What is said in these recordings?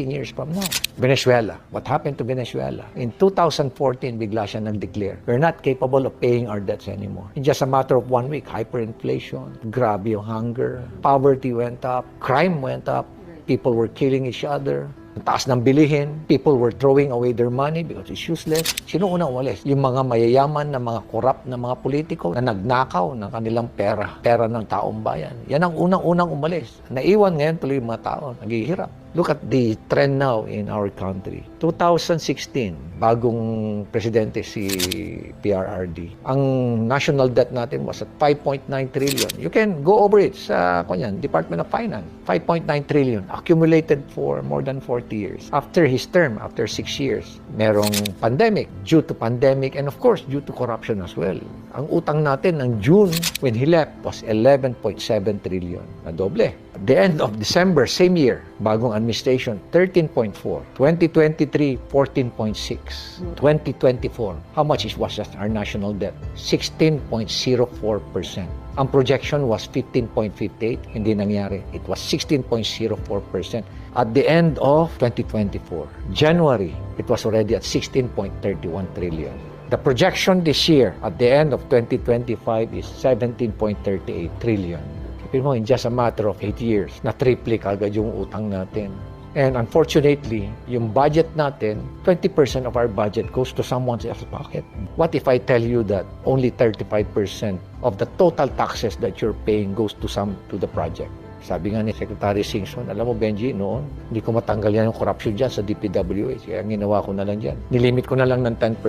15 years from now. Venezuela. What happened to Venezuela? In 2014, bigla siya nag-declare, we're not capable of paying our debts anymore. In just a matter of 1 week, hyperinflation, grabe yung hunger, poverty went up, crime went up, people were killing each other, ang taas ng bilihin, people were throwing away their money because it's useless. Sino unang umalis? Yung mga mayayaman na mga corrupt na mga politiko na nagnakaw ng kanilang pera ng taong bayan. Yan ang unang umalis. Naiwan ngayon tuloy yung mga tao, naghihirap. Look at the trend now in our country. 2016, bagong presidente si PRRD. Ang national debt natin was at 5.9 trillion. You can go over it sa Department of Finance. 5.9 trillion accumulated for more than 40 years. After his term, after 6 years, merong pandemic. Due to pandemic and of course due to corruption as well. Ang utang natin ng June when he left was 11.7 trillion. Na doble. At the end of December, same year, bagong administration, 13.4. 2023, 14.6. 2024, how much was our national debt? 16.04%. Ang projection was 15.58. Hindi nangyari. It was 16.04%. At the end of 2024, January, it was already at 16.31 trillion. The projection this year, at the end of 2025, is 17.38 trillion. Sabi mo, in just a matter of 8 years, na-triple kagad yung utang natin. And unfortunately, yung budget natin, 20% of our budget goes to someone else's pocket. What if I tell you that only 35% of the total taxes that you're paying goes to the project? Sabi nga ni Secretary Singson, alam mo Benji, noon, hindi ko matanggal yan yung corruption dyan sa DPWH. Kaya ginawa ko na lang dyan. Nilimit ko na lang ng 10%.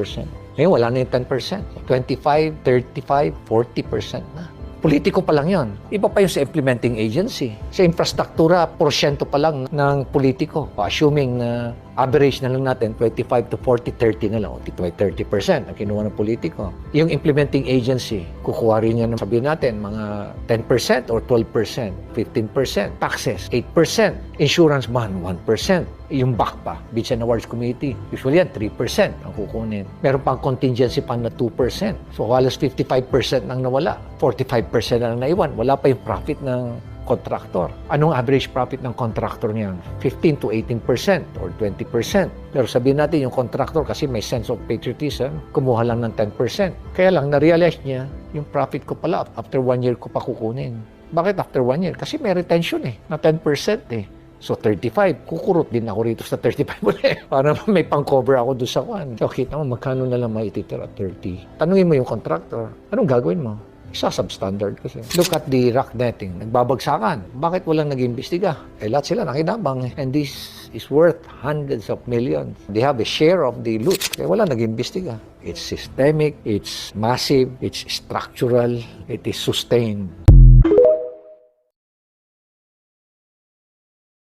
Ngayon, wala na yung 10%. 25, 35, 40% na. Politiko pa lang yon. Iba pa yung sa implementing agency. Sa infrastruktura, porsyento pa lang ng politiko. Assuming na average na lang natin, 25 to 40, 30 na lang. 30% ang kinuha ng politiko. Yung implementing agency, kukuha rin yan, sabihin natin, mga 10% or 12%, 15%. Taxes, 8%. Insurance man, 1%. Yung BAC pa, Beach and Awards Committee, usually yan, 3% ang kukunin. Meron pang contingency fund na 2%. So, halos 55% nang nawala. 45% na naiwan. Wala pa yung profit ng contractor. Anong average profit ng contractor niyan? 15 to 18% or 20%. Pero sabihin natin yung contractor kasi may sense of patriotism, kumuha lang ng 10%. Kaya lang, na-realize niya, yung profit ko pala, after 1 year ko pa kukunin. Bakit after 1 year? Kasi may retention na 10% So 35, kukurot din ako rito sa 35 ulit. Para may pang-cover ako doon sa kwan. So kita mo, magkano na lang maititira at 30. Tanungin mo yung contractor, anong gagawin mo? Isa substandard kasi. Look at the rock netting. Nagbabagsakan. Bakit walang nag-imbestiga? Lahat sila nakinabang. And this is worth hundreds of millions. They have a share of the loot. Kaya wala nag-imbestiga. It's systemic, it's massive, it's structural, it is sustained.